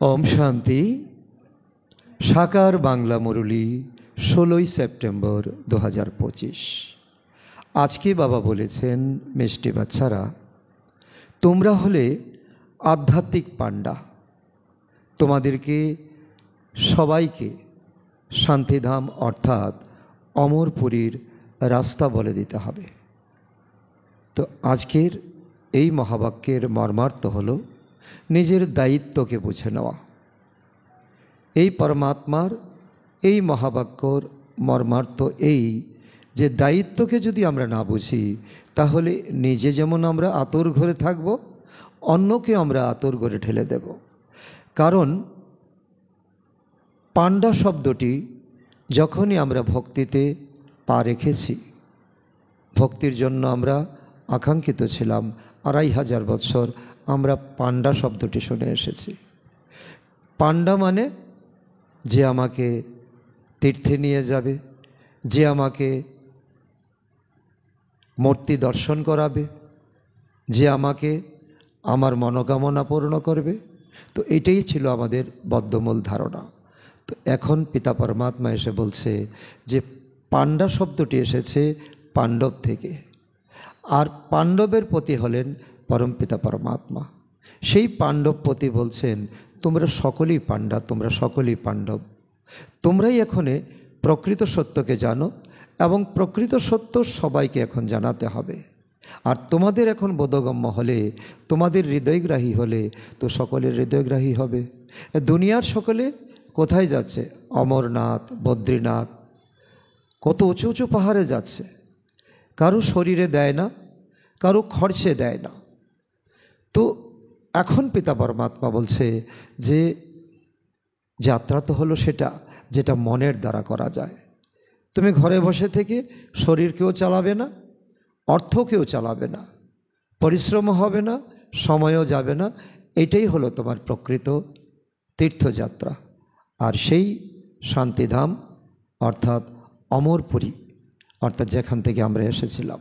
ওম শান্তি। সাকার বাংলা মুরলী 16ই সেপ্টেম্বর 2025। আজকে বাবা বলেছেন, মিষ্টি বাচ্চারা, তোমরা হলে আধ্যাত্মিক পান্ডা। তোমাদেরকে সবাইকে শান্তিধাম অর্থাৎ অমরপুরীর রাস্তা বলে দিতে হবে। তো আজকের এই মহাবাক্যের মর্মার্থ হলো নিজের দায়িত্বকে বুঝে নেওয়া। এই পরমাত্মার এই মহাবাক্যর মর্মার্থ এই যে দায়িত্বকে যদি আমরা না বুঝি, তাহলে নিজে যেমন আমরা আতর ঘরে থাকব, অন্যকে আমরা আতর ঘরে ঠেলে দেব। কারণ পান্ডা শব্দটি যখনই আমরা ভক্তিতে পা রেখেছি, ভক্তির জন্য আমরা আকাঙ্ক্ষিত ছিলাম, 2500 বৎসর আমরা পান্ডা শব্দটি শুনে এসেছি। পান্ডা মানে যে আমাকে তীর্থে নিয়ে যাবে, যে আমাকে মূর্তি দর্শন করাবে, যে আমাকে আমার মনোকামনা পূর্ণ করবে। তো এটাই ছিল আমাদের বদ্ধমূল ধারণা। তো এখন পিতা পরমাত্মা এসে বলছে যে পান্ডা শব্দটি এসেছে পাণ্ডব থেকে, আর পাণ্ডবের পতি হলেন পরমপিতা পরমাত্মা। সেই পাণ্ডবপতি বলছেন, তোমরা সকলেই পাণ্ডা, তোমরা সকলেই পাণ্ডব। তোমরাই এখনে প্রকৃত সত্যকে জানো এবং প্রকৃত সত্য সবাইকে এখন জানাতে হবে। আর তোমাদের এখন বোধগম্য হলে, তোমাদের হৃদয়গ্রাহী হলে, তো সকলের হৃদয়গ্রাহী হবে। দুনিয়ার সকলে কোথায় যাচ্ছে? অমরনাথ, বদ্রীনাথ, কত উঁচু উঁচু পাহাড়ে যাচ্ছে। কারো শরীরে দেয় না, কারো খরচে দেয় না। তো এখন পিতা পরমাত্মা বলছে যে যাত্রা তো হলো সেটা যেটা মনের দ্বারা করা যায়। তুমি ঘরে বসে থেকে শরীরকেও চালাবে না, অর্থকেও চালাবে না, পরিশ্রম হবে না, সময়ও যাবে না। এটাই হলো তোমার প্রকৃত তীর্থযাত্রা। আর সেই শান্তিধাম অর্থাৎ অমরপুরী, অর্থাৎ যেখান থেকে আমরা এসেছিলাম।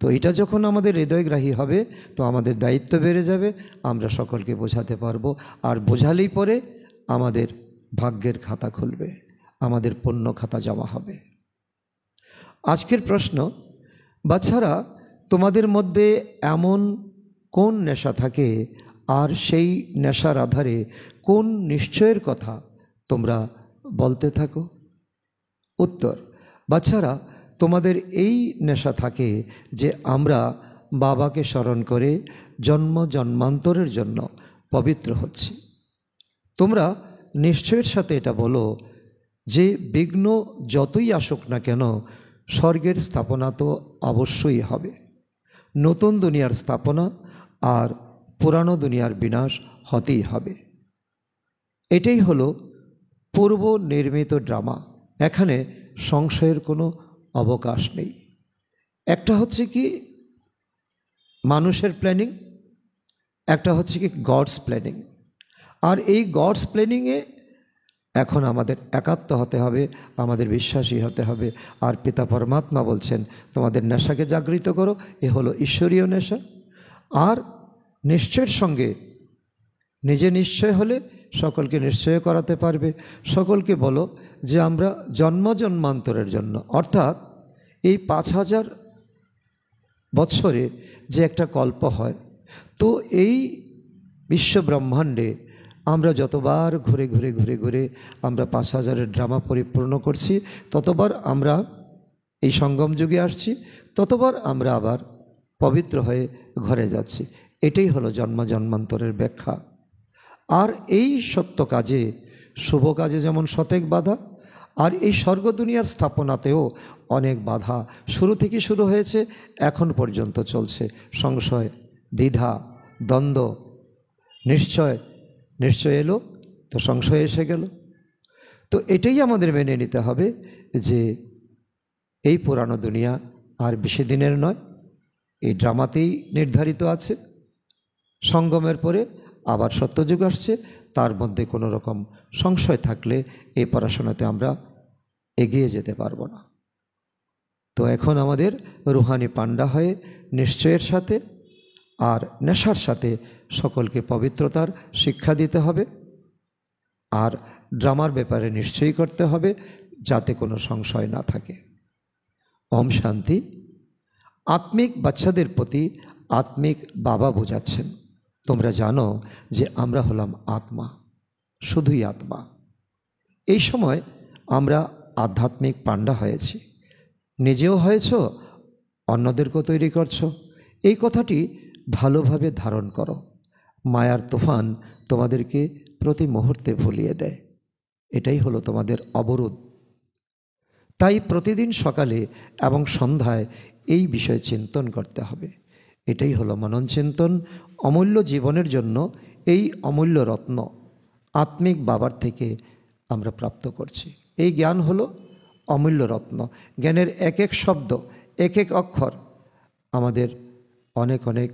তো এটা যখন আমাদের হৃদয়গ্রাহী হবে, তো আমাদের দায়িত্ব বেড়ে যাবে, আমরা সকলকে বোঝাতে পারবো। আর বোঝালেই পরে আমাদের ভাগ্যের খাতা খুলবে, আমাদের পুণ্য খাতা জমা হবে। আজকের প্রশ্ন, বাচ্চারা, তোমাদের মধ্যে এমন কোন নেশা থাকে, আর সেই নেশার আধারে কোন নিশ্চয়ের কথা তোমরা বলতে থাকো? উত্তর, বাচ্চারা, তোমাদের এই নেশা থাকে যে আমরা বাবাকে স্মরণ করে জন্ম জন্মান্তরের জন্য পবিত্র হচ্ছি। তোমরা নিশ্চয়ের সাথে এটা বলো যে বিঘ্ন যতই আসুক না কেন, স্বর্গের স্থাপনা তো অবশ্যই হবে। নতুন দুনিয়ার স্থাপনা আর পুরানো দুনিয়ার বিনাশ হতেই হবে। এটাই হলো পূর্ব নির্মিত ড্রামা। এখানে সংশয়ের কোনো অবকাশ নেই। একটা হচ্ছে কি মানুষের প্ল্যানিং, একটা হচ্ছে কি গডস প্ল্যানিং। আর এই গডস প্ল্যানিংয়ে এখন আমাদের একাত্ম হতে হবে, আমাদের বিশ্বাসী হতে হবে। আর পিতা পরমাত্মা বলছেন, তোমাদের নেশাকে জাগৃত করো, এ হলো ঈশ্বরীয় নেশা। আর নিশ্চয়ের সঙ্গে নিজে নিশ্চয় হলে সকলকে নিশ্চয় করাতে পারবে। সকলকে বলো যে আমরা জন্ম জন্মান্তরের জন্য, অর্থাৎ এই 5000 বৎসরে যে একটা কল্প হয়, তো এই বিশ্ব ব্রহ্মাণ্ডে আমরা যতবার ঘুরে ঘুরে ঘুরে ঘুরে আমরা 5000-এর ড্রামা পরিপূর্ণ করছি, ততবার আমরা এই সঙ্গম যুগে আসছি, ততবার আমরা আবার পবিত্র হয়ে ঘরে যাচ্ছি। এটাই হলো জন্ম জন্মান্তরের ব্যাখ্যা। আর এই সত্য কাজে, শুভ কাজে যেমন শতেক বাধা, আর এই স্বর্গ দুনিয়ার স্থাপনাতেও অনেক বাধা শুরু থেকে শুরু হয়েছে, এখন পর্যন্ত চলছে। সংশয়, দ্বিধা, দ্বন্দ্ব, নিশ্চয় নিশ্চয় এলো তো সংশয় এসে গেল। তো এটাই আমাদের মেনে নিতে হবে যে এই পুরানো দুনিয়া আর বেশি দিনের নয়, এই ড্রামাতেই নির্ধারিত আছে। সঙ্গমের পরে আবার সত্যযুগ আসছে, তার মধ্যে কোনো রকম সংশয় থাকলে এই পড়াশোনাতে আমরা এগিয়ে যেতে পারবো না। তো এখন আমাদের রুহানি পান্ডা হয়ে নিশ্চয়ের সাথে আর নেশার সাথে সকলকে পবিত্রতার শিক্ষা দিতে হবে। আর ড্রামার ব্যাপারে নিশ্চয়ই করতে হবে, যাতে কোনো সংশয় না থাকে। ওম শান্তি। আত্মিক বাচ্চাদের প্রতি আত্মিক বাবা বোঝাচ্ছেন, তোমরা জানো যে আমরা হলাম আত্মা, শুধুই আত্মা। এই সময় আমরা আধ্যাত্মিক পান্ডা হয়েছি, নিজেও হয়েছ, অন্যদেরকেও তৈরি করছো। এই কথাটি ভালোভাবে ধারণ করো। মায়ার তুফান তোমাদেরকে প্রতি মুহূর্তে ভুলিয়ে দেয়। এটাই হলো তোমাদের অবরোধ। তাই প্রতিদিন সকালে এবং সন্ধ্যায় এই বিষয়ে চিন্তন করতে হবে। এটাই হলো মনন চিন্তন। অমূল্য জীবনের জন্য এই অমূল্য রত্ন আত্মিক বাবার থেকে আমরা প্রাপ্ত করছি। এই জ্ঞান হলো অমূল্য রত্ন। জ্ঞানের এক এক শব্দ, এক এক অক্ষর আমাদের অনেক অনেক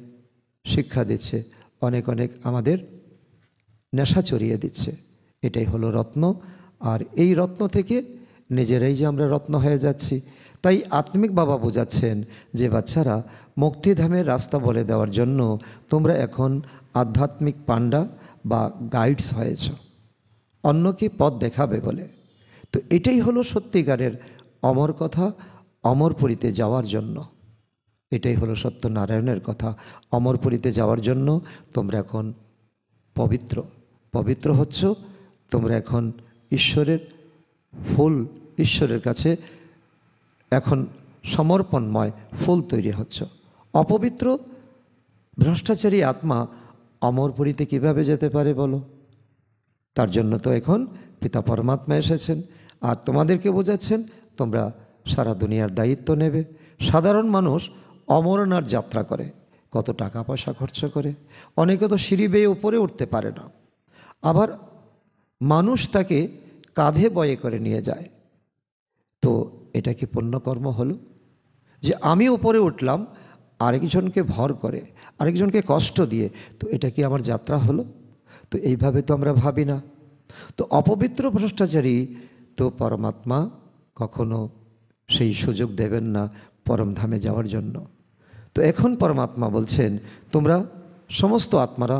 শিক্ষা দিচ্ছে, অনেক অনেক আমাদের নেশা চড়িয়ে দিচ্ছে। এটাই হলো রত্ন। আর এই রত্ন থেকে নিজেরাই যে আমরা রত্ন হয়ে যাচ্ছি। তাই আত্মিক বাবা বোঝাচ্ছেন যে বাচ্চারা, মুক্তিধামের রাস্তা বলে দেওয়ার জন্য তোমরা এখন আধ্যাত্মিক পান্ডা বা গাইডস হয়েছ, অন্যকে পথ দেখাবে বলে। তো এটাই হলো সত্যিকারের অমর কথা, অমরপুরীতে যাওয়ার জন্য। এটাই হলো সত্যনারায়ণের কথা। অমরপুরীতে যাওয়ার জন্য তোমরা এখন পবিত্র পবিত্র হচ্ছ। তোমরা এখন ঈশ্বরের ফুল, ঈশ্বরের কাছে এখন সমর্পণময় ফুল তৈরি হচ্ছ। অপবিত্র ভ্রষ্টাচারী আত্মা অমরপুরীতে কিভাবে যেতে পারে বলো? তার জন্য তো এখন পিতা পরমাত্মা এসেছেন আর তোমাদেরকে বোঝাচ্ছেন তোমরা সারা দুনিয়ার দায়িত্ব নেবে। সাধারণ মানুষ অমরনাথ যাত্রা করে, কত টাকা পয়সা খরচ করে, অনেকে তো সিঁড়ি বেয়ে উপরে উঠতে পারে না। আবার মানুষ তাকে কাঁধে বয়ে করে নিয়ে যায়। তো এটা কি পুণ্যকর্ম হলো যে আমি উপরে উঠলাম আরেকজনকে ভর করে, আরেকজনকে কষ্ট দিয়ে? তো এটা কি আমার যাত্রা হলো? তো এইভাবে তো আমরা ভাবি না। তো অপবিত্র ভ্রষ্টাচারী তো পরমাত্মা কখনো সেই সুযোগ দেবেন না পরমধামে যাওয়ার জন্য। তো এখন পরমাত্মা বলছেন তোমরা সমস্ত আত্মারা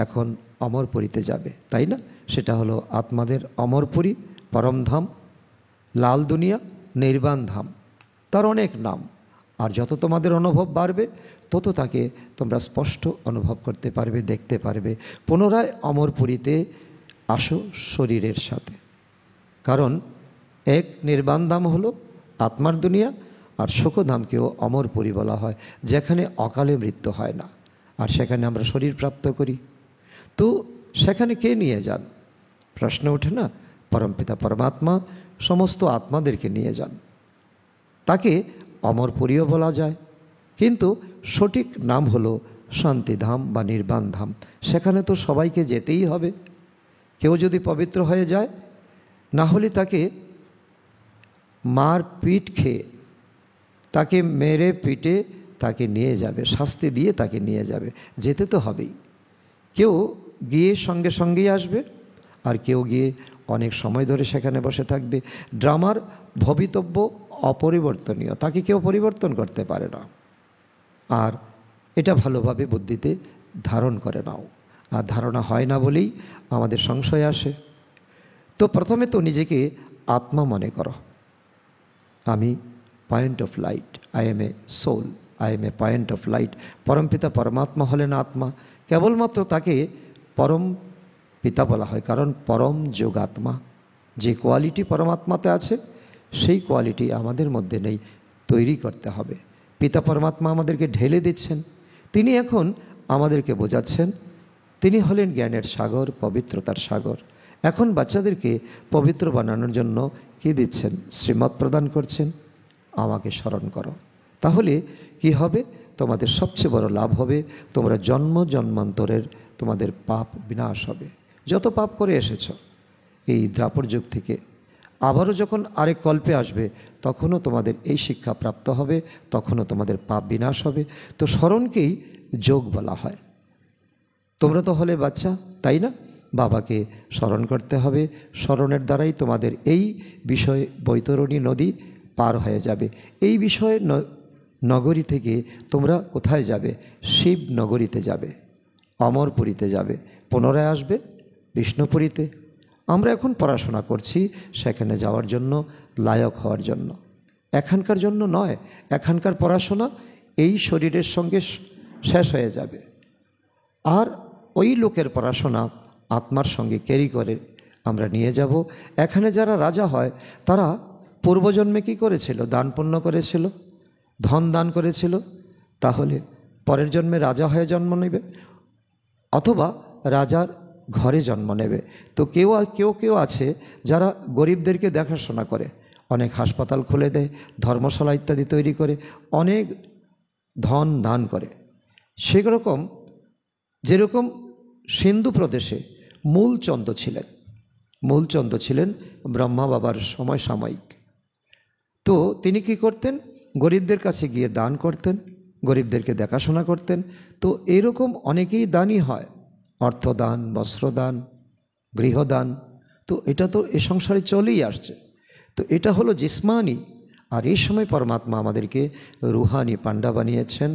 এখন অমরপুরীতে যাবে, তাই না? সেটা হলো আত্মাদের অমরপুরী, পরমধাম, লাল দুনিয়া, নির্বাণ ধাম। তার অনেক নাম। আর যত তোমাদের অনুভব বাড়বে তত তাকে তোমরা স্পষ্ট অনুভব করতে পারবে, দেখতে পারবে। পুনরায় অমরপুরীতে আসো শরীরের সাথে। কারণ এক নির্বাণ ধাম হলো আত্মার দুনিয়া, আর সুখধামকেও অমরপুরী বলা হয়, যেখানে অকালে মৃত্যু হয় না। আর সেখানে আমরা শরীর প্রাপ্ত করি। তো সেখানে কে নিয়ে যান? প্রশ্ন ওঠে না? পরমপিতা পরমাত্মা সমস্ত আত্মাদেরকে নিয়ে যান। তাকে অমরপুরীও বলা যায়, কিন্তু সঠিক নাম হলো শান্তিধাম বা নির্বাণ ধাম। সেখানে তো সবাইকে যেতেই হবে। কেউ যদি পবিত্র হয়ে যায়, না হলে তাকে মার পিঠ খেয়ে, তাকে মেরে পিটে তাকে নিয়ে যাবে, শাস্তি দিয়ে তাকে নিয়ে যাবে। যেতে তো হবেই। কেউ গিয়ে সঙ্গে সঙ্গেই আসবে, আর কেউ গিয়ে অনেক সময় ধরে সেখানে বসে থাকবে। ড্রামার ভবিতব্য অপরিবর্তনীয়, তাকে কেউ পরিবর্তন করতে পারে না। আর এটা ভালোভাবে বুদ্ধিতে ধারণ করে নাও। আর ধারণা হয় না বলেই আমাদের সংশয় আসে। তো প্রথমে তো নিজেকে আত্মা মনে করো। আমি point of light, I am a soul, I am a point of light. পরমপিতা পরমাত্মা হলেন আত্মা। কেবলমাত্র তাকে পরম পিতা বলা হয়, কারণ পরম যোগাত্মা। যে কোয়ালিটি পরমাত্মাতে আছে সেই কোয়ালিটি আমাদের মধ্যে নেই, তৈরি করতে হবে। পিতা পরমাত্মা আমাদেরকে ঢেলে দিচ্ছেন। তিনি এখন আমাদেরকে বোঝাচ্ছেন। তিনি হলেন জ্ঞানের সাগর, পবিত্রতার সাগর। এখন বাচ্চাদেরকে পবিত্র বানানোর জন্য কি দিচ্ছেন? শ্রীমত প্রদান করছেন, আমাকে স্মরণ করো। তাহলে কি হবে? তোমাদের সবচেয়ে বড় লাভ হবে, তোমরা জন্ম জন্মান্তরের তোমাদের পাপ বিনাশ হবে। যত পাপ করে এসেছ এই দ্বাপর যুগ থেকে, আবারও যখন আরেক কল্পে আসবে তখনও তোমাদের এই শিক্ষা প্রাপ্ত হবে, তখনও তোমাদের পাপ বিনাশ হবে। তো স্মরণকেই যোগ বলা হয়। তোমরা তো হলে বাচ্চা, তাই না? বাবাকে স্মরণ করতে হবে। স্মরণের দ্বারাই তোমাদের এই বিষয় বৈতরণী নদী পার হয়ে যাবে। এই বিষয়ে নগরী থেকে তোমরা কোথায় যাবে? শিব নগরীতে যাবে, অমরপুরীতে যাবে, পুনরায় আসবে বিষ্ণুপুরীতে। আমরা এখন পড়াশোনা করছি সেখানে যাওয়ার জন্য, লায়ক হওয়ার জন্য, এখানকার জন্য নয়। এখানকার পড়াশোনা এই শরীরের সঙ্গে শেষ হয়ে যাবে, আর ওই লোকের পড়াশোনা আত্মার সঙ্গে ক্যারি করে আমরা নিয়ে যাব। এখানে যারা রাজা হয় তারা পূর্বজন্মে কী করেছিল? দান পুণ্য করেছিল, ধন দান করেছিল, তাহলে পরের জন্মে রাজা হয়ে জন্ম নেবে অথবা রাজার ঘরে জন্ম নেবে। তো কেউ আছে যারা গরিবদেরকে দেখাশোনা করে, অনেক হাসপাতাল খুলে দেয়, ধর্মশালা ইত্যাদি তৈরি করে, অনেক ধন দান করে। সেরকম যেরকম সিন্ধু প্রদেশে মূলচন্দ্র ছিলেন ব্রহ্মা বাবার সমসাময়িক। তো তিনি কি করতেন? গরিবদের কাছে গিয়ে দান করতেন, গরিবদেরকে দেখাশোনা করতেন। তো এরকম অনেকেই দানই হয়, অর্থদান, বস্ত্রদান, গৃহদান। তো এটা তো এ সংসারে চলেই আসছে। তো এটা হলো জিসমানি, আর এই সময় পরমাত্মা আমাদেরকে রুহানি পান্ডা বানিয়েছেন,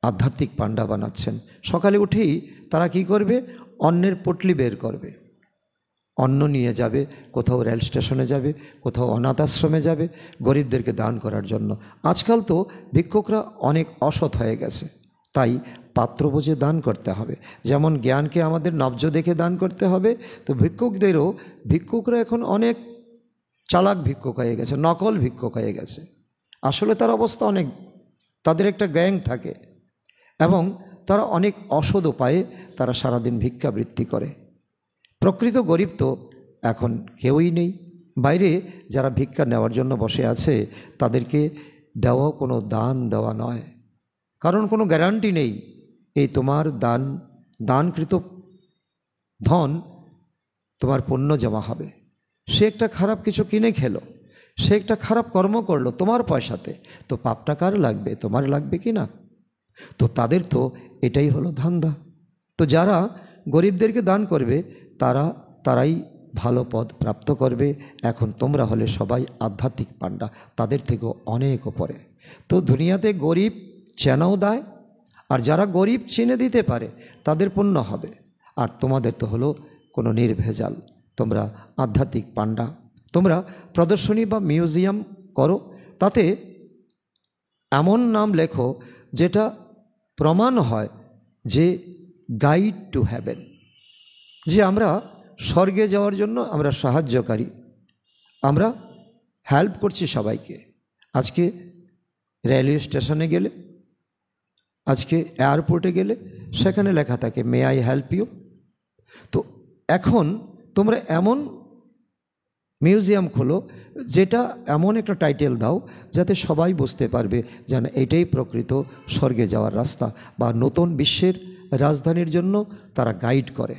আধ্যাত্মিক পান্ডা বানাচ্ছেন। সকালে উঠেই তারা কি করবে? অন্নের পটলি বের করবে, অন্ন নিয়ে যাবে, কোথাও রেল স্টেশনে যাবে, কোথাও অনাথ আশ্রমে যাবে, গরিবদেরকে দান করার জন্য। আজকাল তো ভিক্ষুকরা অনেক অসৎ হয়ে গেছে, তাই পাত্র বুঝে দান করতে হবে। যেমন জ্ঞানকে আমাদের নব্জ দেখে দান করতে হবে, তো ভিক্ষুকরা এখন অনেক চালাক ভিক্ষুক হয়ে গেছে, নকল ভিক্ষুক হয়ে গেছে। আসলে তার অবস্থা অনেক, তাদের একটা গ্যাং থাকে এবং তারা অনেক অসৎ উপায়ে তারা সারাদিন ভিক্ষাবৃত্তি করে। প্রকৃত গরিব তো এখন কেউই নেই। বাইরে যারা ভিক্ষা নেওয়ার জন্য বসে আছে তাদেরকে দেওয়া কোনো দান দেওয়া নয়, কারণ কোনো গ্যারান্টি নেই এই তোমার দানকৃত ধন তোমার পুণ্য জমা হবে। সে একটা খারাপ কিছু কিনে খেলো, সে একটা খারাপ কর্ম করলো তোমার পয়সাতে, তো পাপটা কার লাগবে? তোমার লাগবে কি না? তো তাদের তো এটাই হলো ধান্দা। তো যারা গরিবদেরকে দান করবে তারাই ভালো পদ প্রাপ্ত করবে। এখন তোমরা হলে সবাই আধ্যাত্মিক পান্ডা, তাদের থেকেও অনেক ওপরে। তো দুনিয়াতে গরিব চেনাও দেয়, আর যারা গরিব চিনে দিতে পারে তাদের পুণ্য হবে। আর তোমাদের তো হলো কোনো নির্ভেজাল, তোমরা আধ্যাত্মিক পান্ডা। তোমরা প্রদর্শনী বা মিউজিয়াম করো, তাতে এমন নাম লেখো যেটা প্রমাণ হয় যে গাইড টু হ্যাভেন, যে আমরা স্বর্গে যাওয়ার জন্য আমরা সাহায্যকারী, আমরা হেল্প করছি সবাইকে। আজকে রেলওয়ে স্টেশনে গেলে, আজকে এয়ারপোর্টে গেলে সেখানে লেখা থাকে মে আই হেল্প ইউ। তো এখন তোমরা এমন মিউজিয়াম খোলো যেটা এমন একটা টাইটেল দাও যাতে সবাই বুঝতে পারবে যেন এটাই প্রকৃত স্বর্গে যাওয়ার রাস্তা, বা নতুন বিশ্বের রাজধানীর জন্য তারা গাইড করে,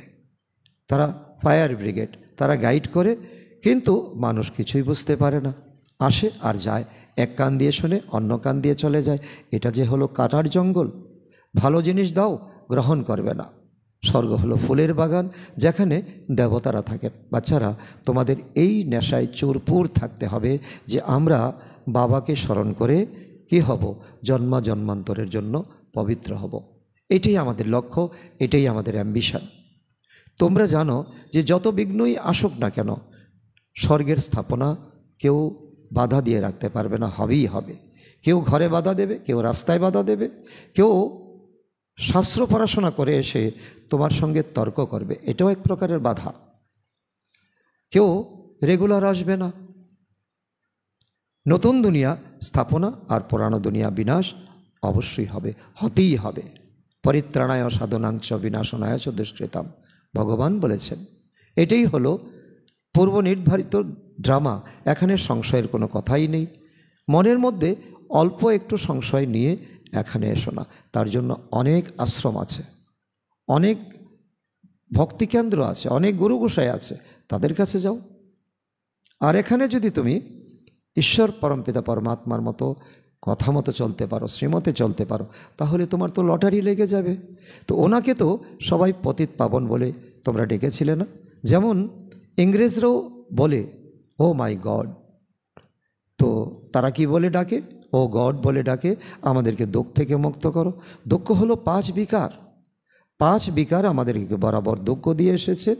তারা ফায়ার ব্রিগেড, তারা গাইড করে। কিন্তু মানুষ কিছুই বুঝতে পারে না, আসে আর যায়, এক কান দিয়ে শুনে অন্য কান দিয়ে চলে যায়। এটা যে হলো কাটার জঙ্গল, ভালো জিনিস দাও গ্রহণ করবে না। স্বর্গ হলো ফুলের বাগান, যেখানে দেবতারা থাকেন। বাচ্চারা, তোমাদের এই নেশায় চুরপুর থাকতে হবে যে আমরা বাবাকে স্মরণ করে কি হব? জন্মান্তরের জন্য পবিত্র হব। এটাই আমাদের লক্ষ্য, এটাই আমাদের অ্যাম্বিশন। তোমরা জানো যে যত বিঘ্নই আসুক না কেন, স্বর্গের স্থাপনা কেউ বাধা দিয়ে রাখতে পারবে না, হবেই হবে। কেউ ঘরে বাধা দেবে, কেউ রাস্তায় বাধা দেবে, কেউ শাস্ত্র পড়াশোনা করে এসে তোমার সঙ্গে তর্ক করবে, এটাও এক প্রকারের বাধা। কেউ রেগুলার আসবে না। নতুন দুনিয়া স্থাপনা আর পুরানো দুনিয়া বিনাশ অবশ্যই হবে, হতেই হবে। পরিত্রাণায় সাধনাংশ বিনাশনায় চ দুষ্কৃতাম, ভগবান বলেছেন। এটাই হলো পূর্ব নির্ধারিত ড্রামা। এখানে সংশয়ের কোনো কথাই নেই। মনের মধ্যে অল্প একটু সংশয় নিয়ে এখানে এসো না। তার জন্য অনেক আশ্রম আছে, অনেক ভক্তিকেন্দ্র আছে, অনেক গুরু গোসাই আছে, তাদের কাছে যাও। আর এখানে যদি তুমি ঈশ্বর পরমপিতা পরমাত্মার মতো কথা মতো চলতে পারো, শ্রীমতে চলতে পারো, তাহলে তোমার তো লটারি লেগে যাবে। তো ওনাকে তো সবাই পতিত পাবন বলে তোমরা ডেকেছিলে না? যেমন ইংরেজরাও বলে ও মাই গড, তো তারা কি বলে ডাকে? ও গড বলে ডাকে, আমাদেরকে দুঃখ থেকে মুক্ত করো। দুঃখ হলো 5 বিকার। 5 বিকার আমাদেরকে বরাবর দুঃখ দিয়ে এসেছে।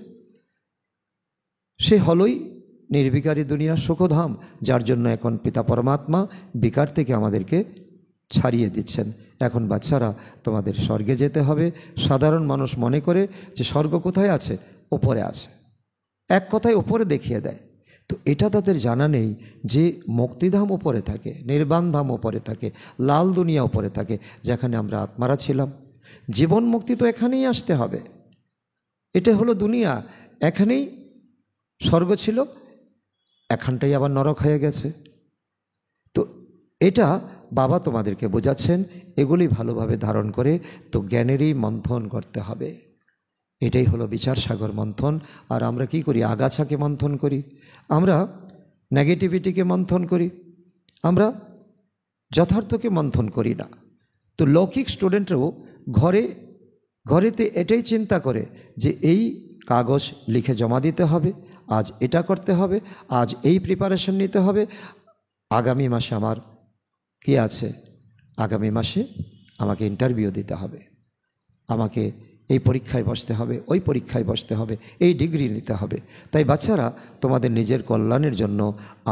সে হলোই নির্বিকারী দুনিয়া সুখধাম, যার জন্য এখন পিতা পরমাত্মা বিকার থেকে আমাদেরকে ছাড়িয়ে দিচ্ছেন। এখন বাচ্চারা তোমাদের স্বর্গে যেতে হবে। সাধারণ মানুষ মনে করে যে স্বর্গ কোথায় আছে? ওপরে আছে, এক কথায় ওপরে দেখিয়ে দেয়। তো এটা তাদের জানা নেই যে মুক্তিধাম ওপরে থাকে, নির্বাণ ধাম ওপরে থাকে, লাল দুনিয়া ওপরে থাকে, যেখানে আমরা আত্মারা ছিলাম। জীবন মুক্তি তো এখানেই আসতে হবে। এটা হলো দুনিয়া, এখানেই স্বর্গ ছিল, এখানটাই আবার নরক হয়ে গেছে। তো এটা বাবা তোমাদেরকে বোঝাচ্ছেন, এগুলি ভালোভাবে ধারণ করে তো জ্ঞানেরই মন্থন করতে হবে। এটাই হলো বিচার সাগর মন্থন। আর আমরা কি করি? আগাছাকে মন্থন করি, আমরা নেগেটিভিটিকে মন্থন করি, আমরা যথার্থকে মন্থন করি না। তো লৌকিক স্টুডেন্টরাও ঘরেতে এটাই চিন্তা করে যে এই কাগজ লিখে জমা দিতে হবে, আজ এটা করতে হবে, আজ এই প্রিপারেশন নিতে হবে, আগামী মাসে আমার কি আছে, আগামী মাসে আমাকে ইন্টারভিউ দিতে হবে, আমাকে এই পরীক্ষায় বসতে হবে, ওই পরীক্ষায় বসতে হবে, এই ডিগ্রি নিতে হবে। তাই বাচ্চারা, তোমাদের নিজের কল্যাণের জন্য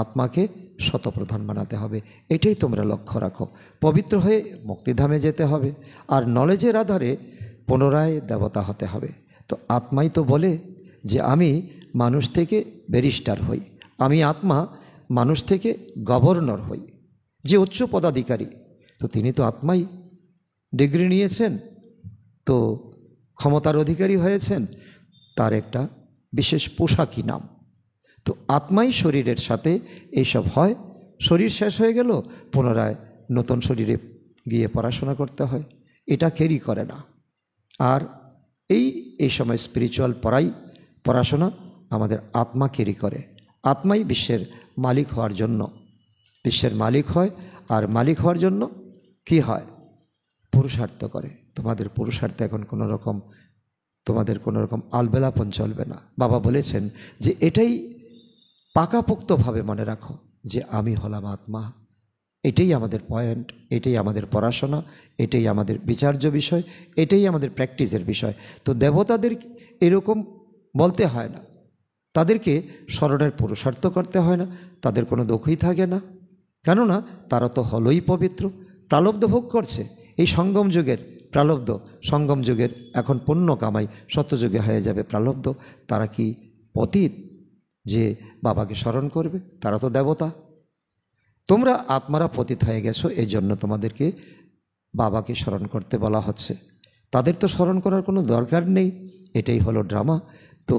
আত্মাকে শতপ্রধান বানাতে হবে, এটাই তোমরা লক্ষ্য রাখো। পবিত্র হয়ে মুক্তিধামে যেতে হবে, আর নলেজের আধারে পুনরায় দেবতা হতে হবে। তো আত্মাই তো বলে যে আমি মানুষ থেকে ব্যারিস্টার হই, আমি আত্মা মানুষ থেকে গভর্নর হই। যে উচ্চ পদাধিকারী, তো তিনি তো আত্মাই, ডিগ্রি নিয়েছেন, তো ক্ষমতার অধিকারী হয়েছেন, তার একটা বিশেষ পোশাকি নাম। তো আত্মাই শরীরের সাথে এইসব হয়। শরীর শেষ হয়ে গেল, পুনরায় নতুন শরীরে গিয়ে পড়াশোনা করতে হয়, এটা কেরি করে না। আর এই সময় স্পিরিচুয়াল পড়াশোনা আমাদের আত্মা কেরি করে। আত্মাই বিশ্বের মালিক হওয়ার জন্য, বিশ্বের মালিক হয়। আর মালিক হওয়ার জন্য কি হয়? পুরুষার্থ করে। তোমাদের পুরুষার্থে এখন তোমাদের কোনো রকম আলবেলাপন চলবে না। বাবা বলেছেন যে এটাই পাকাপোক্তভাবে মনে রাখো যে আমি হলাম আত্মা। এটাই আমাদের পয়েন্ট, এটাই আমাদের পড়াশোনা, এটাই আমাদের বিচার্য বিষয়, এটাই আমাদের প্র্যাকটিসের বিষয়। তো দেবতাদের এরকম বলতে হয় না, তাদেরকে স্মরণের পুরুষার্থ করতে হয় না, তাদের কোনো দুঃখই থাকে না, কেননা তারা তো হলোই পবিত্র, প্রালব্ধ ভোগ করছে। এই সঙ্গম যুগের প্রালব্ধ, সঙ্গম যুগের এখন পুণ্য কামাই, সত্যযুগে হয়ে যাবে প্রালব্ধ। তারা কি পতিত যে বাবাকে স্মরণ করবে? তারা তো দেবতা। তোমরা আত্মারা পতিত হয়ে গেছো, এই জন্য তোমাদেরকে বাবাকে স্মরণ করতে বলা হচ্ছে। তাদের তো স্মরণ করার কোনো দরকার নেই, এটাই হলো ড্রামা। তো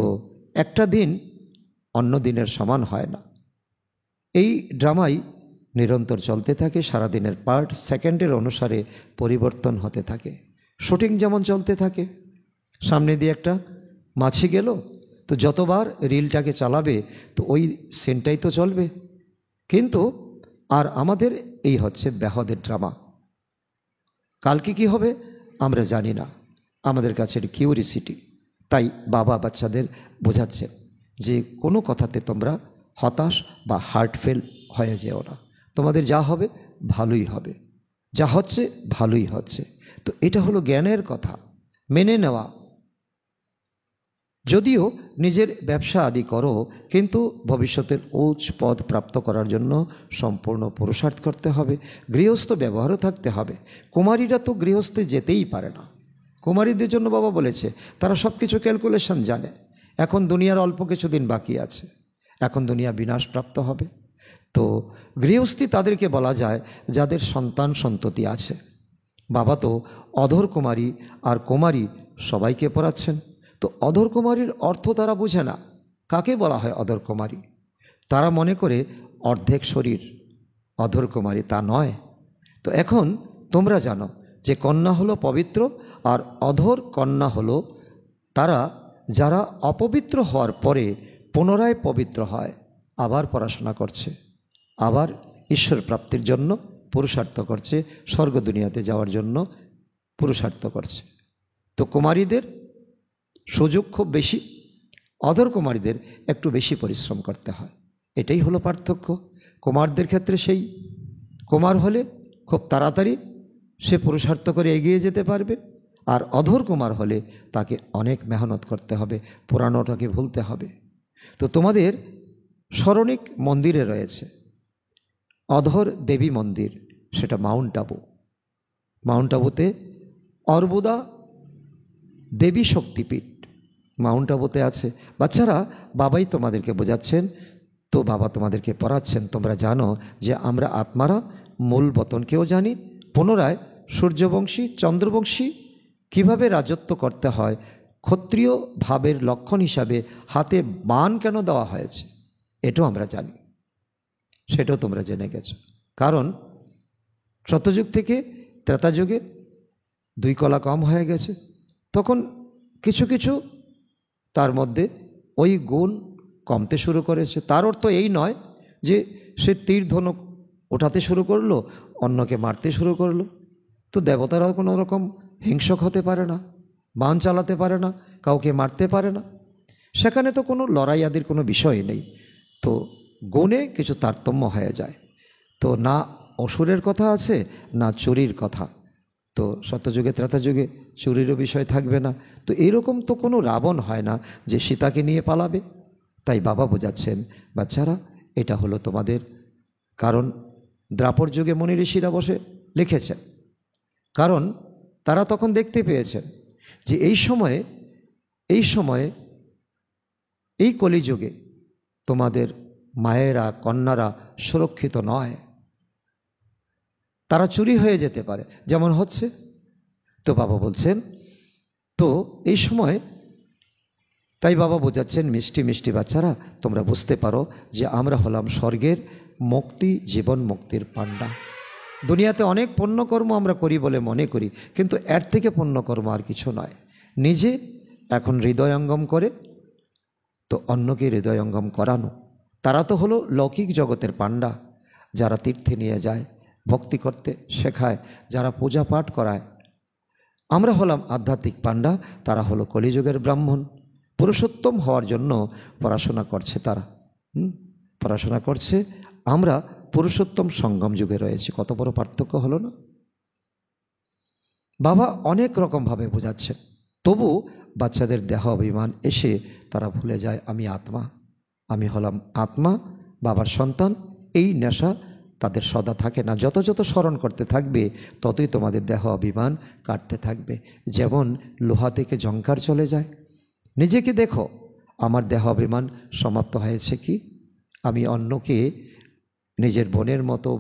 একটা দিন অন্য দিনের সমান হয় না, এই ড্রামাই নিরন্তর চলতে থাকে। সারাদিনের পার্ট সেকেন্ডের অনুসারে পরিবর্তন হতে থাকে। শুটিং যেমন চলতে থাকে, সামনে দিয়ে একটা মাছি গেল, তো যতবার রিলটাকে চালাবে তো ওই সিনটাই তো চলবে। কিন্তু আর আমাদের এই হচ্ছে ব্যাহদের ড্রামা। কালকে কি হবে আমরা জানি না, আমাদের কাছে কিউরিসিটি। তাই বাবা বাচ্চাদের বোঝাচ্ছেন যে কোনো কথাতে তোমরা হতাশ বা হার্টফেল হয়ে যেও না। তোমাদের যা হবে ভালোই হবে, যা হচ্ছে ভালোই হচ্ছে। তো এটা হলো জ্ঞানের কথা, মেনে নেওয়া। যদিও নিজের ব্যবসা আদি করো, কিন্তু ভবিষ্যতের উচ্চ পদ প্রাপ্ত করার জন্য সম্পূর্ণ পুরুষার্থ করতে হবে। গৃহস্থ ব্যবহারও থাকতে হবে। কুমারীরা তো গৃহস্থে যেতেই পারে না। কুমারীদের জন্য বাবা বলেছে তারা সব কিছু ক্যালকুলেশন জানে। এখন দুনিয়ার অল্প কিছু দিন বাকি আছে, এখন দুনিয়া বিনাশপ্রাপ্ত হবে। তো গৃহস্থী তাদেরকে বলা যায় যাদের সন্তান সন্ততি আছে। বাবা তো অধর কুমারী আর কুমারী সবাইকে পড়াচ্ছেন। তো অধর কুমারীর অর্থ তারা বুঝে না। কাকে বলা হয় অধর কুমারী? তারা মনে করে অর্ধেক শরীর অধর কুমারী, তা নয়। তো এখন তোমরা জানো যে কন্যা হলো পবিত্র, আর অধর কন্যা হলো তারা যারা অপবিত্র হওয়ার পরে পুনরায় পবিত্র হয়, আবার পড়াশোনা করছে, আবার ঈশ্বর প্রাপ্তির জন্য পুরুষার্থ করছে, স্বর্গ দুনিয়াতে যাওয়ার জন্য পুরুষার্থ করছে। তো কুমারীদের সুযোগ খুব বেশি, অধর কুমারীদের একটু বেশি পরিশ্রম করতে হয়। এটাই হলো পার্থক্য। কুমারদের ক্ষেত্রে সেই কুমার হলে খুব তাড়াতাড়ি সে পুরুষার্থ করে এগিয়ে যেতে পারবে, আর অধর কুমার হলে তাকে অনেক মেহনত করতে হবে, পুরানোটাকে ভুলতে হবে। তো তোমাদের স্মরণিক মন্দিরে রয়েছে অধর দেবী মন্দির, সেটা মাউন্ট আবু। মাউন্ট আবুতে অর্বুদা দেবী শক্তিপীঠ মাউন্ট আবুতে আছে। বাচ্চারা, বাবাই তোমাদেরকে বোঝাচ্ছেন, তো বাবা তোমাদেরকে পড়াচ্ছেন। তোমরা জানো যে আমরা আত্মারা মূল বতনকেও জানি, পুনরায় সূর্যবংশী চন্দ্রবংশী কিভাবে রাজত্ব করতে হয়, ক্ষত্রিয় ভাবের লক্ষণ হিসাবে হাতে বাণ কেন দেওয়া হয়েছে এটাও আমরা জানি, সেটাও তোমরা জেনে গেছো। কারণ সত্যযুগ থেকে ত্রেতাযুগে 2 কলা কম হয়ে গেছে, তখন কিছু কিছু তার মধ্যে ওই গুণ কমতে শুরু করেছে। তার অর্থ এই নয় যে সে তীর ধনুক ওঠাতে শুরু করলো, অন্যকে মারতে শুরু করলো। তো দেবতারাও কোনো রকম হিংসক হতে পারে না, বাণ চালাতে পারে না, কাউকে মারতে পারে না, সেখানে তো কোনো লড়াই আদির কোনো বিষয় নেই। তো গুণে কিছু তারতম্য হয়ে যায়। তো না অসুরের কথা আছে, না চুরির কথা। তো সত্যযুগে ত্রেতাযুগে চুরিরও বিষয় থাকবে না। তো এরকম তো কোনো রাবণ হয় না যে সীতাকে নিয়ে পালাবে। তাই বাবা বোঝাচ্ছেন, বাচ্চারা এটা হলো তোমাদের, কারণ দ্রাপর যুগে মুনি ঋষিরা বসে লিখেছেন, কারণ তারা তখন দেখতে পেয়েছেন যে এই সময়ে এই কলিযুগে তোমাদের মায়েরা কন্যারা সুরক্ষিত নয়, তারা চুরি হয়ে যেতে পারে, যেমন হচ্ছে। তো বাবা বলছেন, তো এই সময় তাই বাবা বোঝাচ্ছেন, মিষ্টি মিষ্টি বাচ্চারা তোমরা বুঝতে পারো যে আমরা হলাম স্বর্গের মুক্তি, জীবন মুক্তির পান্ডা। দুনিয়াতে অনেক পুণ্যকর্ম আমরা করি বলে মনে করি, কিন্তু এর থেকে পুণ্যকর্ম আর কিছু নয়। নিজে এখন হৃদয়ঙ্গম করে তো অন্যকে হৃদয়ঙ্গম করানো। তারা তো হলো লৌকিক জগতের পান্ডা, যারা তীর্থে নিয়ে যায়, ভক্তি করতে শেখায়, যারা পূজা পাঠ করায়। আমরা হলাম আধ্যাত্মিক পান্ডা, তারা হলো কলিযুগের ব্রাহ্মণ। পুরুষোত্তম হওয়ার জন্য পড়াশোনা করছে তারা, পড়াশোনা করছে। আমরা পুরুষোত্তম সঙ্গম যুগে রয়েছি। কত বড় পার্থক্য হলো না? বাবা অনেক রকমভাবে বোঝাচ্ছে, তবু বাচ্চাদের দেহ অভিমান এসে তারা ভুলে যায় আমি আত্মা, আমি হলাম আত্মা, বাবার সন্তান। এই নেশা তাদের সদা থাকে না। যত যত স্মরণ করতে থাকবে ততই তোমাদের দেহ অভিমান কাটতে থাকবে। যেমন লোহা থেকে ঝংকার চলে যায়। নিজেকে দেখো, আমার দেহ অভিমান সমাপ্ত হয়েছে কি? আমি অন্যকে নিজের বোনের মতো,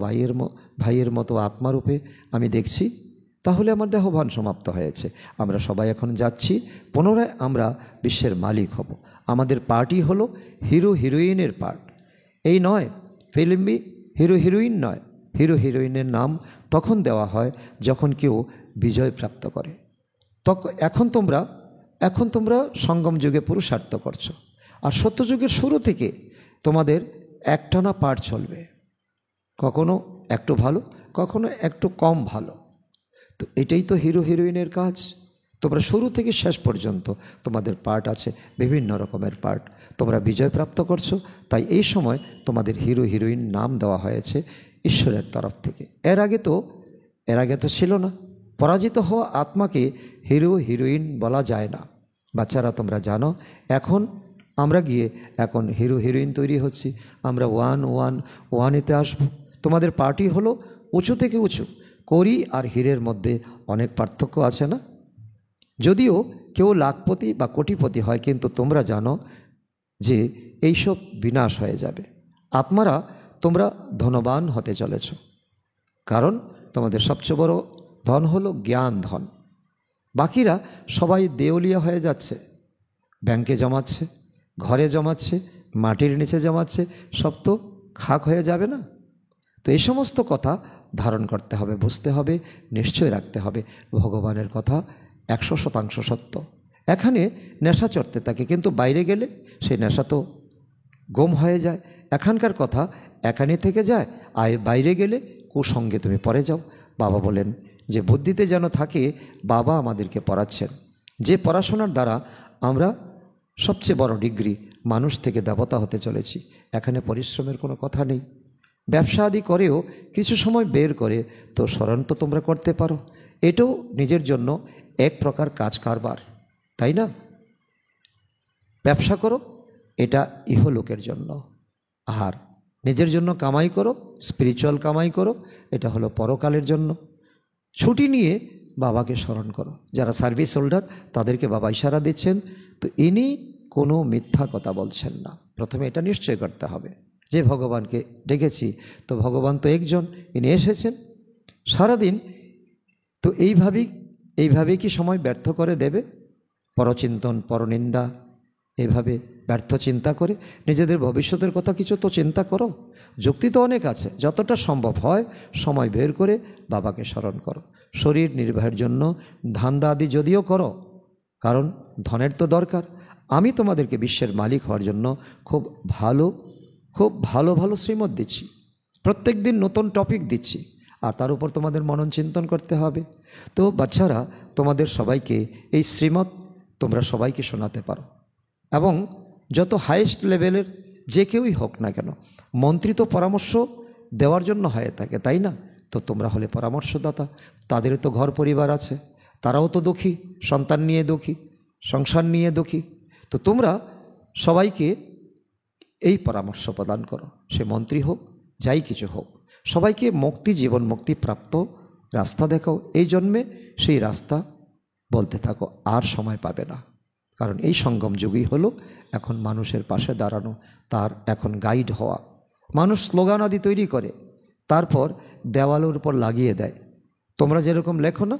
ভাইয়ের মতো আত্মারূপে আমি দেখছি, তাহলে আমার দেহভান সমাপ্ত হয়েছে। আমরা সবাই এখন যাচ্ছি, পুনরায় আমরা বিশ্বের মালিক হব। আমাদের পার্টি হলো হিরো হিরোইনের পার্ট। এই নয় ফিল্মি হিরো হিরোইন নয়, হিরো হিরোইনের নাম তখন দেওয়া হয় যখন কেউ বিজয় প্রাপ্ত করে। এখন তোমরা সঙ্গম যুগে পুরুষার্থ করছো, আর সত্যযুগের শুরু থেকে তোমাদের একটানা পাঠ চলবে, কখনো একটু ভালো, কখনো একটু কম ভালো। তো এটাই তো হিরো হিরোইনের কাজ। তোমরা শুরু থেকে শেষ পর্যন্ত তোমাদের পার্ট আছে, বিভিন্ন রকমের পার্ট। তোমরা বিজয় প্রাপ্ত করছো, তাই এই সময় তোমাদের হিরো হিরোইন নাম দেওয়া হয়েছে ঈশ্বরের তরফ থেকে। এর আগে তো ছিল না। পরাজিত হওয়া আত্মাকে হিরো হিরোইন বলা যায় না। বাচ্চারা তোমরা জানো, এখন আমরা গিয়ে এখন হিরো হিরোইন তৈরি হচ্ছি। আমরা ওয়ানেতে আসবো। তোমাদের পার্টি হলো উঁচু থেকে উঁচু। করি আর হীরের মধ্যে অনেক পার্থক্য আছে না? যদিও কেউ লাখপতি বা কোটিপতি হয়, কিন্তু তোমরা জানো যে এইসব বিনাশ হয়ে যাবে। আত্মারা তোমরা ধনবান হতে চলেছ, কারণ তোমাদের সবচেয়ে বড় ধন হলো জ্ঞান ধন। বাকিরা সবাই দেউলিয়া হয়ে যাচ্ছে, ব্যাংকে জমাচ্ছে, ঘরে জমাচ্ছে, মাটির নিচে জমাচ্ছে, সব তো খাক হয়ে যাবে না? তো এই সমস্ত কথা ধারণ করতে হবে, বুঝতে হবে, নিশ্চয় রাখতে হবে। ভগবানের কথা 100% সত্য। এখানে নেশা চড়তে থাকে, কিন্তু বাইরে গেলে সেই নেশা তো গম হয়ে যায়। এখানকার কথা এখানে থেকে যায়, আর বাইরে গেলে কুসঙ্গে তুমি পড়ে যাও। বাবা বলেন যে বুদ্ধিতে যেন থাকে, বাবা আমাদেরকে পড়াচ্ছেন যে পড়াশোনার দ্বারা আমরা সবচেয়ে বড় ডিগ্রি, মানুষ থেকে দেবতা হতে চলেছি। এখানে পরিশ্রমের কোনো কথা নেই। ব্যবসা আদি করেও কিছু সময় বের করে তো স্মরণ তো তোমরা করতে পারো। এটাও নিজের জন্য এক প্রকার কাজ কারবার, তাই না? ব্যবসা করো, এটা ইহলোকের জন্য। আর নিজের জন্য কামাই করো, স্পিরিচুয়াল কামাই করো, এটা হলো পরকালের জন্য। ছুটি নিয়ে বাবাকে স্মরণ করো। যারা সার্ভিস হোল্ডার তাদেরকে বাবা ইশারা দিচ্ছেন, তো ইনি কোনো মিথ্যা কথা বলছেন না। প্রথমে এটা নিশ্চয় করতে হবে যে ভগবানকে ডেকেছি, তো ভগবান তো একজন, ইনি এসেছেন সারাদিন। তো এইভাবেই কি সময় ব্যর্থ করে দেবে? পরচিন্তন, পরনিন্দা, এইভাবে ব্যর্থ চিন্তা করে নিজেদের ভবিষ্যতের কথা কিছু তো চিন্তা করো। যুক্তি তো অনেক আছে, যতটা সম্ভব হয় সময় বের করে বাবাকে স্মরণ করো। শরীর নির্বাহের জন্য ধান্দা আদি যদিও করো, কারণ ধনের তো দরকার। আমি তোমাদেরকে বিশ্বের মালিক হওয়ার জন্য খুব ভালো ভালো শ্রীমত দিচ্ছি, প্রত্যেক দিন নতুন টপিক দিচ্ছি, আর তার উপর তোমাদের মনন চিন্তন করতে হবে। তো বাচ্চারা, তোমাদের সবাইকে এই শ্রীমত তোমরা সবাইকে শোনাতে পারো, এবং যত হাইয়েস্ট লেভেলের যে কেউই হোক না কেন, মন্ত্রী তো পরামর্শ দেওয়ার জন্য হয়ে থাকে, তাই না? তো তোমরা হলে পরামর্শদাতা। তাদের তো ঘর পরিবার আছে, তারাও তো দুঃখী, সন্তান নিয়ে দুঃখী, সংসার নিয়ে দুঃখী। তো তোমরা সবাইকে এই পরামর্শ প্রদান করো, সে মন্ত্রী হোক, যাই কিছু হোক, সবাইকে মুক্তি, জীবন মুক্তি প্রাপ্ত রাস্তা দেখাও। এই জন্মে সেই রাস্তা বলতে থাকো, আর সময় পাবে না। কারণ এই সঙ্গম যুগই হলো এখন মানুষের পাশে দাঁড়ানো, তার এখন গাইড হওয়া। মানুষ স্লোগান আদি তৈরি করে, তারপর দেওয়ালের উপর লাগিয়ে দেয়। তোমরা যেরকম লেখো না,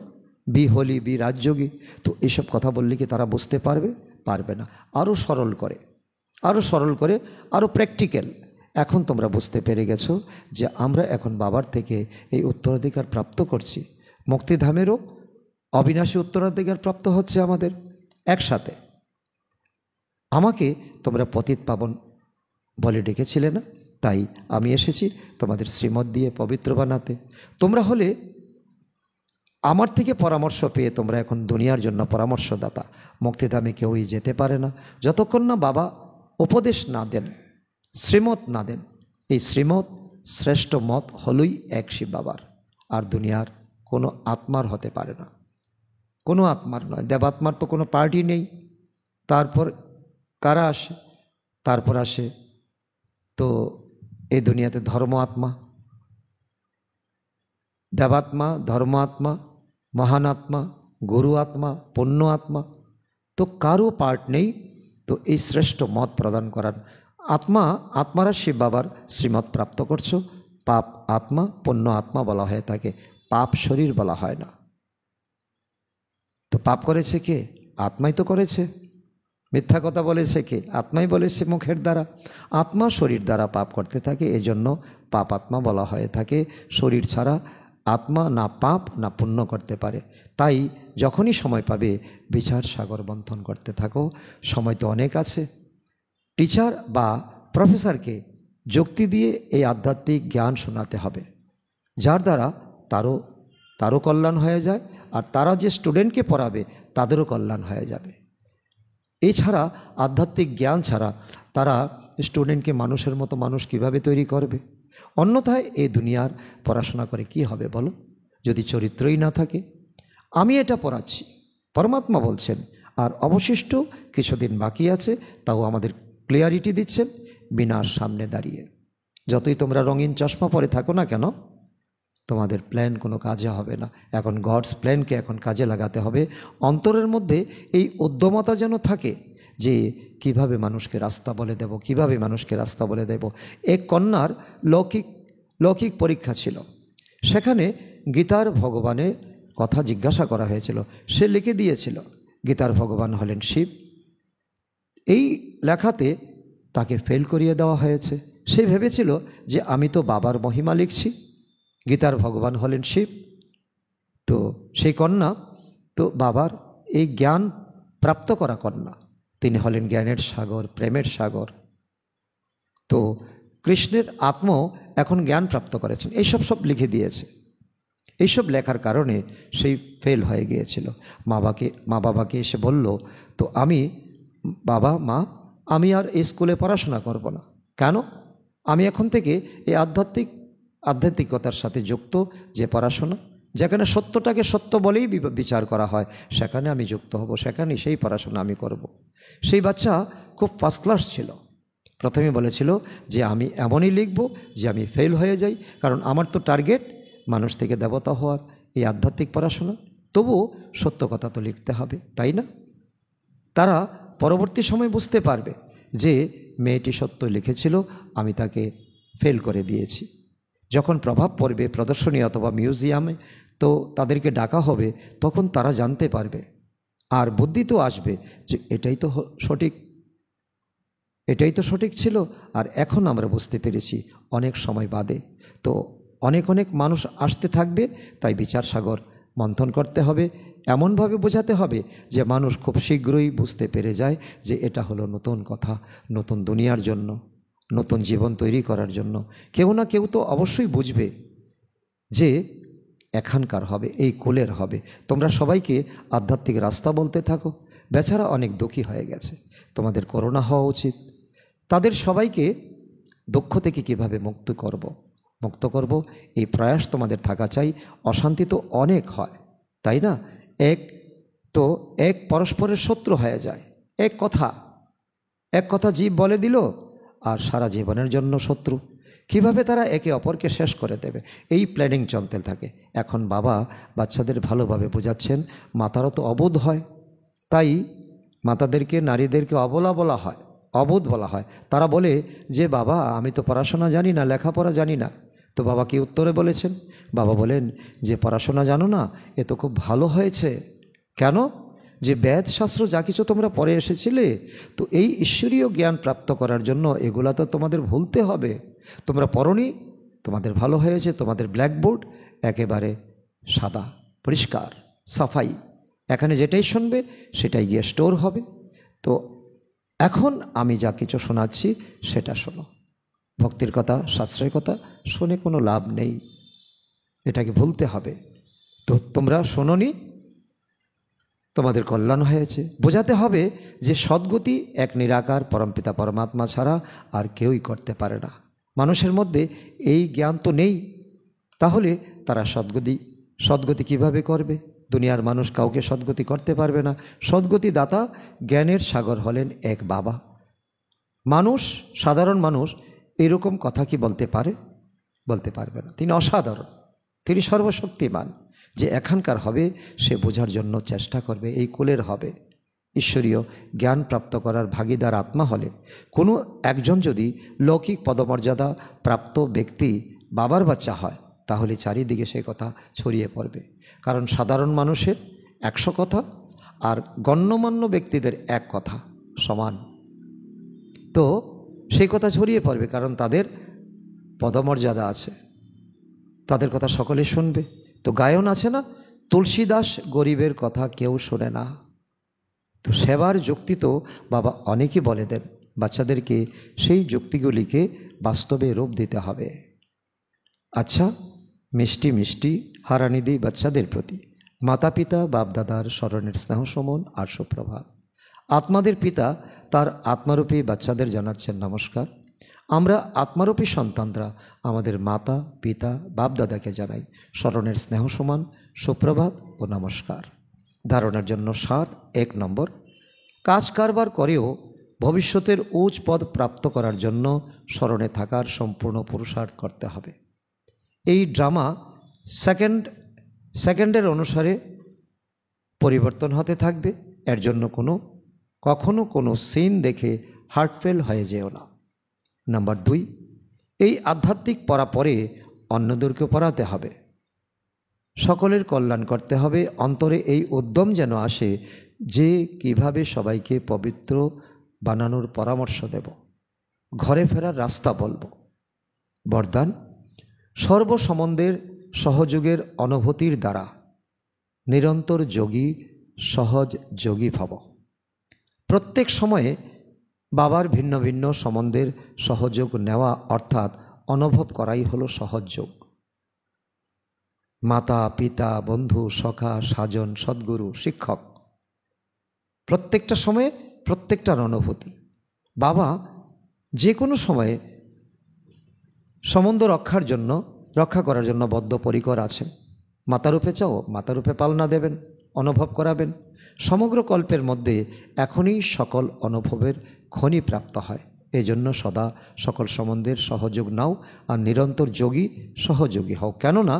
বি হোলি, বি রাজযোগী, তো এইসব কথা বললে কি তারা বুঝতে পারবে না। আরও সরল করে, আরও প্র্যাকটিক্যাল। এখন তোমরা বুঝতে পেরে গেছো যে আমরা এখন বাবার থেকে এই উত্তরাধিকার প্রাপ্ত করছি, মুক্তিধামেরও অবিনাশী উত্তরাধিকার প্রাপ্ত হচ্ছে আমাদের একসাথে। আমাকে তোমরা পতিত পাবন বলে ডেকেছিলে না, তাই আমি এসেছি তোমাদের শ্রীমত দিয়ে পবিত্র বানাতে। তোমরা হলে আমার থেকে পরামর্শ পেয়ে তোমরা এখন দুনিয়ার জন্য পরামর্শদাতা। মুক্তিধামে কেউই যেতে পারে না যতক্ষণ না বাবা উপদেশ না দেন, শ্রীমত না দেন। এই শ্রীমত শ্রেষ্ঠ মত হলই এক শিব বাবার, আর দুনিয়ার কোনো আত্মার হতে পারে না, কোনো আত্মার নয়। দেবাত্মার তো কোনো পার্টি নেই। তারপর কারা আসে? তারপর আসে তো এই দুনিয়াতে ধর্ম আত্মা, দেবাত্মা, ধর্ম আত্মা, মহান আত্মা, গুরু আত্মা, পুণ্য আত্মা, তো কারো পার্ট নেই। তো এই শ্রেষ্ঠ মত প্রদান করার আত্মারা শিব বাবার শ্রীমত প্রাপ্ত করছো। পাপ আত্মা, পুণ্য আত্মা বলা হয়ে থাকে, পাপ শরীর বলা হয় না। তো পাপ করেছে কে? আত্মাই তো করেছে। মিথ্যা কথা বলেছে কে? আত্মাই বলেছে মুখের দ্বারা। আত্মা শরীর দ্বারা পাপ করতে থাকে, এজন্য পাপ আত্মা বলা হয়ে থাকে। শরীর ছাড়া আত্মা না পাপ না পুণ্য করতে পারে। তাই যখনই সময় পাবে বিচার সাগর মন্থন করতে থাকো। সময় তো অনেক আছে। টিচার বা প্রফেসরকে যুক্তি দিয়ে এই আধ্যাত্মিক জ্ঞান শোনাতে হবে, যার দ্বারা তারও কল্যাণ হয়ে যায়, আর তারা যে স্টুডেন্টকে পড়াবে তাদেরও কল্যাণ হয়ে যাবে। এছাড়া আধ্যাত্মিক জ্ঞান ছাড়া তারা স্টুডেন্টকে মানুষের মতো মানুষ কিভাবে তৈরি করবে? অন্যথায় এই দুনিয়ার পড়াশোনা করে কি হবে বলো, যদি চরিত্রই না থাকে? আমি এটা পড়াচ্ছি, পরমাত্মা বলছেন, আর অবশিষ্ট কিছুদিন বাকি আছে, তাও আমাদের ক্লিয়ারিটি দিচ্ছেন বিনার সামনে দাঁড়িয়ে। যতই তোমরা রঙিন চশমা পরে থাকো না কেন, তোমাদের প্ল্যান কোনো কাজে হবে না। এখন গডস প্ল্যানকে এখন কাজে লাগাতে হবে। অন্তরের মধ্যে এই উদ্যমতা যেন থাকে যে কিভাবে মানুষকে রাস্তা বলে দেব, কিভাবে মানুষকে রাস্তা বলে দেব। এক কন্যার লৌকিক পরীক্ষা ছিল, সেখানে গীতার ভগবানের কথা জিজ্ঞাসা করা হয়েছিল। সে লিখে দিয়েছিল গীতার ভগবান হলেন শিব। এই লেখাতে তাকে ফেল করিয়ে দেওয়া হয়েছে। সে ভেবেছিল যে আমি তো বাবার মহিমা লিখছি, গীতার ভগবান হলেন শিব। তো সেই কন্যা তো বাবার এই জ্ঞান প্রাপ্ত করা কন্যা, তিনি হলেন জ্ঞানের সাগর, প্রেমের সাগর। তো কৃষ্ণের আত্ম এখন জ্ঞান প্রাপ্ত করেছেন, এইসব লিখে দিয়েছে। এইসব লেখার কারণে সেই ফেল হয়ে গিয়েছিল। মা বাবাকে এসে বলল, তো মা আমি আর এই স্কুলে পড়াশোনা করব না। কেন? আমি এখন থেকে এই আধ্যাত্মিকতার সাথে যুক্ত যে পড়াশোনা, যেখানে সত্যটাকে সত্য বলেই বিচার করা হয়, সেখানে আমি যুক্ত হব, সেখানে সেই পড়াশোনা আমি করব। সেই বাচ্চা খুব ফার্স্ট ক্লাস ছিল, প্রথমে বলেছিল যে আমি এমনই লিখব যে আমি ফেল হয়ে যাই, কারণ আমার তো টার্গেট মানুষ থেকে দেবতা হওয়ার, এই আধ্যাত্মিক পড়াশোনা। তবুও সত্য কথা তো লিখতে হবে, তাই না? তারা পরবর্তী সময় বুঝতে পারবে যে মেয়েটি সত্য লিখেছিল, আমি তাকে ফেল করে দিয়েছি। যখন প্রভাব পড়বে প্রদর্শনী অথবা মিউজিয়ামে, তো তাদেরকে ডাকা হবে, তখন তারা জানতে পারবে আর বুদ্ধি তো আসবে যে এটাই তো সঠিক ছিল। আর এখন আমরা বুঝতে পেরেছি অনেক সময় বাদে। তো অনেক মানুষ আসতে থাকবে, তাই বিচার সাগর মন্থন করতে হবে, এমনভাবে বোঝাতে হবে যে মানুষ খুব শীঘ্রই বুঝতে পেরে যায় যে এটা হলো নতুন কথা, নতুন দুনিয়ার জন্য, নতুন জীবন তৈরি করার জন্য। কেউ না কেউ তো অবশ্যই বুঝবে যে এখানকার হবে, এই কুলের হবে। তোমরা সবাইকে আধ্যাত্মিক রাস্তা বলতে থাকো। বেচারা অনেক দুঃখী হয়ে গেছে, তোমাদের করুণা হওয়া উচিত। তাদের সবাইকে দুঃখ থেকে কিভাবে মুক্ত করব এই প্রয়াস তোমাদের থাকা চাই। অশান্তি তো অনেক হয়, তাই না? এক পরস্পরের শত্রু হয়ে যায়। এক কথা জীব বলে দিল আর সারা জীবনের জন্য শত্রু। কিভাবে তারা একে অপরকে শেষ করে দেবে, এই প্ল্যানিং চলতে থাকে। এখন বাবা বাচ্চাদের ভালোভাবে বোঝাচ্ছেন, মাতারও তো অবোধ হয়, তাই মাতাদেরকে, নারীদেরকে অবোধ বলা হয়। তারা বলে যে বাবা আমি তো পড়াশোনা জানি না, লেখাপড়া জানি না। তো বাবা কি উত্তরে বলেছেন? বাবা বলেন যে পড়াশোনা জানো না, এ তো খুব ভালো হয়েছে। কেন? যে বেদ শাস্ত্র যা কিছু তোমরা পড়ে এসেছিলে, তো এই ঈশ্বরীয় জ্ঞান প্রাপ্ত করার জন্য এগুলা তো তোমাদের ভুলতে হবে। তোমরা পড়নি, তোমাদের ভালো হয়েছে। তোমাদের ব্ল্যাকবোর্ড একেবারে সাদা, পরিষ্কার, সাফাই। এখানে যেটাই শুনবে সেটাই গিয়ে স্টোর হবে। তো এখন আমি যা কিছু শোনাচ্ছি সেটা শোনো। ভক্তির কথা, শাস্ত্রের কথা শুনে কোনো লাভ নেই, এটাকে ভুলতে হবে। তো তোমরা শোনোনি, তোমাদের কল্যাণ হয়েছে। বোঝাতে হবে যে সদ্গতি এক নিরাকার পরমপিতা পরমাত্মা ছাড়া আর কেউই করতে পারে না। মানুষের মধ্যে এই জ্ঞান তো নেই, তাহলে তারা সদ্গতি কিভাবে করবে? দুনিয়ার মানুষ কাউকে সদ্গতি করতে পারবে না। সদ্গতি দাতা জ্ঞানের সাগর হলেন এক বাবা। সাধারণ মানুষ এরকম কথা কি বলতে পারবে না। তিনি অসাধারণ, তিনি সর্বশক্তিমান। যে এখানকার হবে সে বোঝার জন্য চেষ্টা করবে, এই কুলের হবে। ঈশ্বরীয় জ্ঞান প্রাপ্ত করার ভাগীদার আত্মা হলে কোনো একজন যদি লৌকিক পদমর্যাদা প্রাপ্ত ব্যক্তি বাবার বাচ্চা হয়, তাহলে চারিদিকে সে কথা ছড়িয়ে পড়বে। কারণ সাধারণ মানুষের 100 কথা আর গণ্যমান্য ব্যক্তিদের 1 কথা সমান। তো সেই কথা ছড়িয়ে পড়বে, কারণ তাদের পদমর্যাদা আছে, তাদের কথা সকলে শুনবে। তো গায়ন আছে না, তুলসীদাস গরিবের কথা কেউ শোনে না। তো সেবার যুক্তি তো বাবা অনেকেই বলে দেন, বাচ্চাদেরকে সেই যুক্তিগুলিকে বাস্তবে রূপ দিতে হবে। আচ্ছা, মিষ্টি হারানি দিই বাচ্চাদের প্রতি। মাতা পিতা বাপদাদার স্মরণের স্নেহ সমন আর সুপ্রভাত। আত্মাদের পিতা তার আত্মারূপী বাচ্চাদের জানাচ্ছেন নমস্কার। আমরা আত্মারূপী সন্তানরা আমাদের মাতা পিতা বাপদাদাকে জানাই স্মরণের স্নেহ সমান সুপ্রভাত ও নমস্কার। ধারণার জন্য সার 1 নম্বর, কাজ কারবার করেও ভবিষ্যতের উচ্চ পদ প্রাপ্ত করার জন্য স্মরণে থাকার সম্পূর্ণ পুরুষার্থ করতে হবে। এই ড্রামা সেকেন্ডের অনুসারে পরিবর্তন হতে থাকবে। এর জন্য কখনো কোনো সিন দেখে হার্টফেল হয়ে যেও না। নাম্বার 2, এই আধ্যাত্মিক পড়া পরে অন্যদেরকে পড়াতে হবে, সকলের কল্যাণ করতে হবে। অন্তরে এই উদ্যম যেন আসে যে কিভাবে সবাইকে পবিত্র বানানোর পরামর্শ দেব, ঘরে ফেরার রাস্তা বলবো। বরদান, সর্বসম্বন্ধের সহযোগের অনুভূতির দ্বারা নিরন্তর সহজ যোগী ভব। প্রত্যেক সময়ে বাবার ভিন্ন ভিন্ন সম্বন্ধের সহযোগ নেওয়া অর্থাৎ অনুভব করাই হলো সহজ যোগ। মাতা পিতা বন্ধু সখা সাজন সদ্গুরু শিক্ষক, প্রত্যেকটা সময়ে প্রত্যেকটার অনুভূতি। বাবা যে কোনো সময়ে সম্বন্ধ রক্ষা করার জন্য বদ্ধপরিকর আছেন। মাতারূপে চাও, মাতারূপে পালনা দেবেন, অনুভব করাবেন। সমগ্র কল্পের মধ্যে এখনই সকল অনুভবের খনি প্রাপ্ত হয়। এই জন্য সদা সকল সম্বন্ধের সহযোগ নাও আর নিরন্তর যোগী সহযোগী হও। কেননা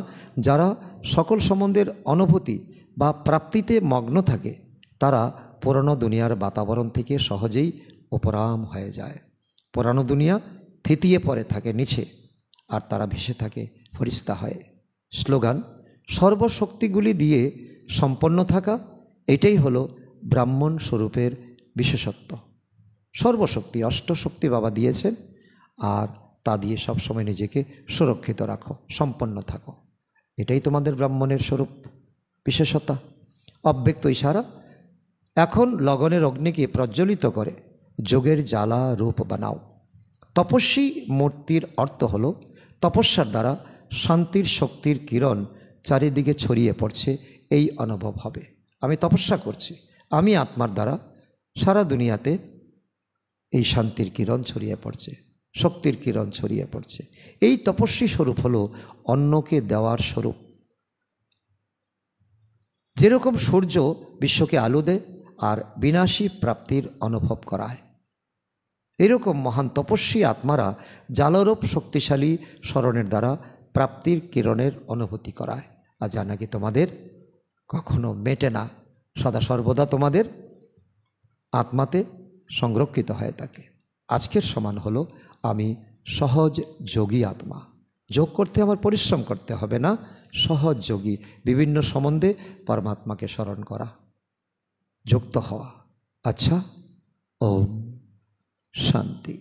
যারা সকল সম্বন্ধের অনুভূতি বা প্রাপ্তিতে মগ্ন থাকে তারা পুরানো দুনিয়ার বাতাবরণ থেকে সহজেই উপরাম হয়ে যায়। পুরানো দুনিয়া থিতিয়ে পড়ে থাকে নিচে, আর তারা ভেসে থাকে ফরিস্তা হয়ে। স্লোগান: সর্বশক্তিগুলি দিয়ে সম্পন্ন থাকা, এটাই হলো ব্রাহ্মণ স্বরূপের বিশেষত্ব। সর্বশক্তি, অষ্টশক্তি বাবা দিয়েছেন, আর তা দিয়ে সবসময় নিজেকে সুরক্ষিত রাখো, সম্পন্ন থাকো। এটাই তোমাদের ব্রাহ্মণের স্বরূপ, বিশেষতা। অব্যক্ত ইশারা: এখন লগনের অগ্নিকে প্রজ্বলিত করে যোগের জ্বালা রূপ বানাও। তপস্বী মূর্তির অর্থ হল তপস্যার দ্বারা শান্তির শক্তির কিরণ চারিদিকে ছড়িয়ে পড়ছে, এই অনুভব হবে। আমি তপস্যা করছি, আমি আত্মার দ্বারা সারা দুনিয়াতে এই শান্তির কিরণ ছড়িয়ে পড়ছে, শক্তির কিরণ ছড়িয়ে পড়ছে। এই তপস্বী স্বরূপ হলো অন্যকে দেওয়ার স্বরূপ। যেরকম সূর্য বিশ্বকে আলো দেয় আর বিনাশী প্রাপ্তির অনুভব করায়, এরকম মহান তপস্বী আত্মারা জালরূপ শক্তিশালী স্মরণের দ্বারা প্রাপ্তির কিরণের অনুভূতি করায়, আর যা নাকি তোমাদের কখনো মেটে না, সদা সর্বদা তোমাদের আত্মাতে সংরক্ষিত হয়ে থাকে। আজকের সমান হলো আমি সহজ যোগী আত্মা। যোগ করতে আমার পরিশ্রম করতে হবে না, সহজ যোগী, বিভিন্ন সম্বন্ধে পরমাত্মাকে স্মরণ করা, যুক্ত হওয়া। আচ্ছা, ওম শান্তি।